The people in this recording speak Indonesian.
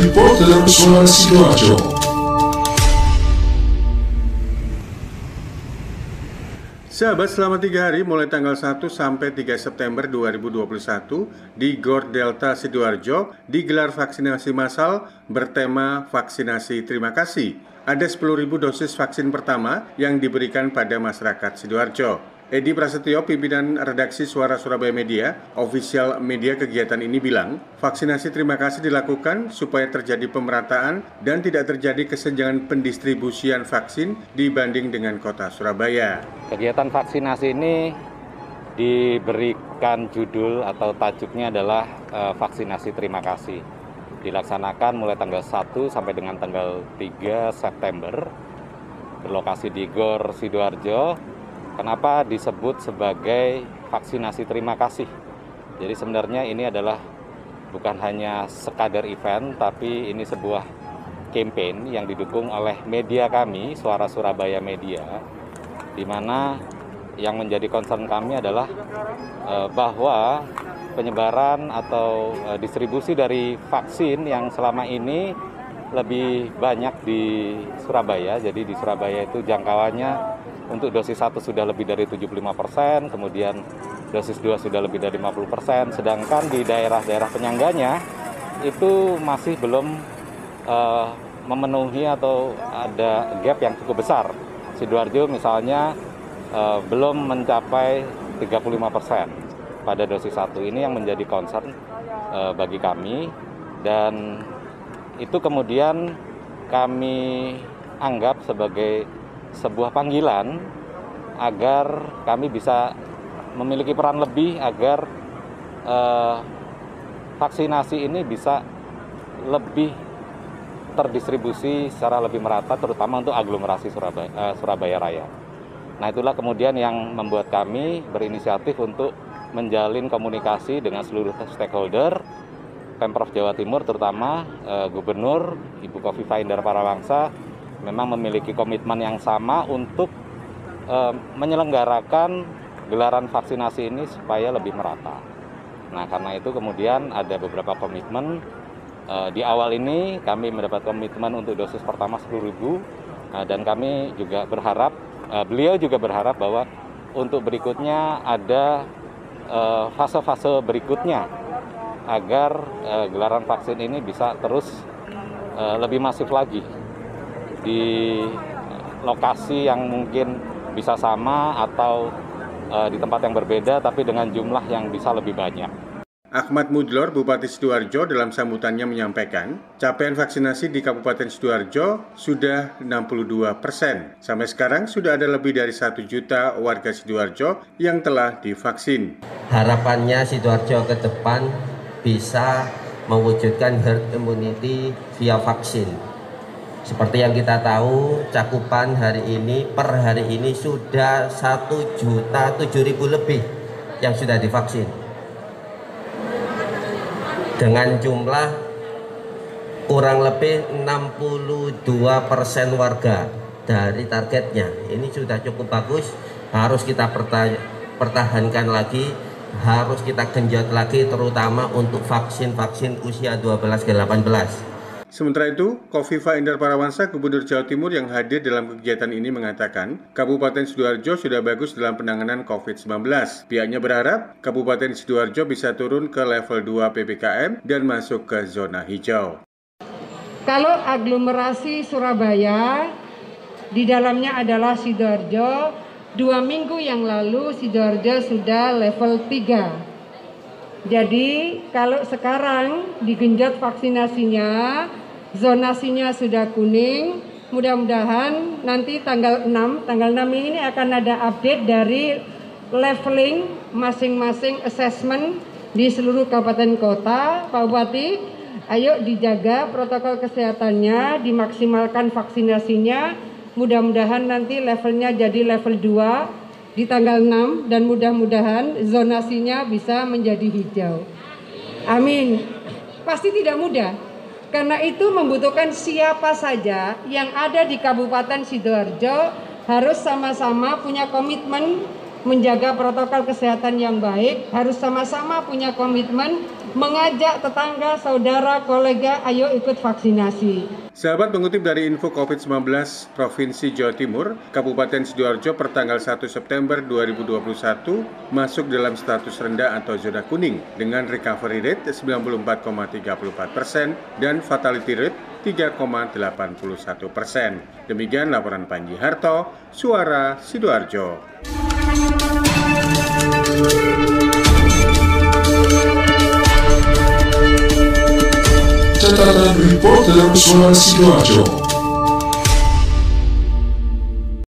Reporter Suara Sidoarjo. Sahabat, selama 3 hari mulai tanggal 1 sampai 3 September 2021 di Gor Delta Sidoarjo digelar vaksinasi massal bertema vaksinasi terima kasih. Ada 10.000 dosis vaksin pertama yang diberikan pada masyarakat Sidoarjo. Edi Prasetyo, pimpinan redaksi Suara Surabaya Media, official media kegiatan ini bilang, vaksinasi terima kasih dilakukan supaya terjadi pemerataan dan tidak terjadi kesenjangan pendistribusian vaksin dibanding dengan kota Surabaya. Kegiatan vaksinasi ini diberikan judul atau tajuknya adalah vaksinasi terima kasih. Dilaksanakan mulai tanggal 1 sampai dengan tanggal 3 September, berlokasi di Gor Sidoarjo. Kenapa disebut sebagai vaksinasi terima kasih? Jadi sebenarnya ini adalah bukan hanya sekadar event, tapi ini sebuah campaign yang didukung oleh media kami, Suara Surabaya Media, di mana yang menjadi concern kami adalah bahwa penyebaran atau distribusi dari vaksin yang selama ini lebih banyak di Surabaya. Jadi di Surabaya itu jangkauannya untuk dosis 1 sudah lebih dari 75%, kemudian dosis 2 sudah lebih dari 50%, sedangkan di daerah-daerah penyangganya itu masih belum memenuhi atau ada gap yang cukup besar. Sidoarjo misalnya belum mencapai 35% pada dosis 1. Ini yang menjadi concern bagi kami, dan itu kemudian kami anggap sebagai sebuah panggilan agar kami bisa memiliki peran lebih agar vaksinasi ini bisa lebih terdistribusi secara lebih merata, terutama untuk aglomerasi Surabaya Raya. Nah, itulah kemudian yang membuat kami berinisiatif untuk menjalin komunikasi dengan seluruh stakeholder, Pemprov Jawa Timur terutama Gubernur Ibu Khofifah Indar Parawansa memang memiliki komitmen yang sama untuk menyelenggarakan gelaran vaksinasi ini supaya lebih merata. Nah, karena itu kemudian ada beberapa komitmen. Di awal ini kami mendapat komitmen untuk dosis pertama 10.000, dan kami juga berharap, beliau juga berharap bahwa untuk berikutnya ada fase-fase berikutnya agar gelaran vaksin ini bisa terus lebih masif lagi di lokasi yang mungkin bisa sama atau di tempat yang berbeda tapi dengan jumlah yang bisa lebih banyak. Ahmad Mudlor, Bupati Sidoarjo, dalam sambutannya menyampaikan, capaian vaksinasi di Kabupaten Sidoarjo sudah 62%. Sampai sekarang sudah ada lebih dari 1 juta warga Sidoarjo yang telah divaksin. Harapannya Sidoarjo ke depan bisa mewujudkan herd immunity via vaksin. Seperti yang kita tahu, cakupan per hari ini sudah 1.007.000 lebih yang sudah divaksin. Dengan jumlah kurang lebih 62% warga dari targetnya. Ini sudah cukup bagus, harus kita pertahankan lagi, harus kita genjot lagi terutama untuk vaksin-vaksin usia 12 ke 18. Sementara itu, Khofifah Indar Parawansa, Gubernur Jawa Timur yang hadir dalam kegiatan ini mengatakan, Kabupaten Sidoarjo sudah bagus dalam penanganan COVID-19. Pihaknya berharap Kabupaten Sidoarjo bisa turun ke level 2 PPKM dan masuk ke zona hijau. Kalau aglomerasi Surabaya, di dalamnya adalah Sidoarjo, 2 minggu yang lalu Sidoarjo sudah level 3. Jadi kalau sekarang digenjot vaksinasinya, zonasinya sudah kuning, mudah-mudahan nanti tanggal 6 ini akan ada update dari leveling masing-masing assessment di seluruh kabupaten kota. Pak Bupati, ayo dijaga protokol kesehatannya, dimaksimalkan vaksinasinya, mudah-mudahan nanti levelnya jadi level 2 di tanggal 6 dan mudah-mudahan zonasinya bisa menjadi hijau. Amin. Pasti tidak mudah. Karena itu membutuhkan siapa saja yang ada di Kabupaten Sidoarjo harus sama-sama punya komitmen menjaga protokol kesehatan yang baik, harus sama-sama punya komitmen mengajak tetangga, saudara, kolega, ayo ikut vaksinasi. Sahabat, mengutip dari info COVID-19 Provinsi Jawa Timur, Kabupaten Sidoarjo per tanggal 1 September 2021 masuk dalam status rendah atau zona kuning dengan recovery rate 94,34% dan fatality rate 3,81%. Demikian laporan Panji Harto, Suara Sidoarjo. Catatan reporter Suara Sidoarjo.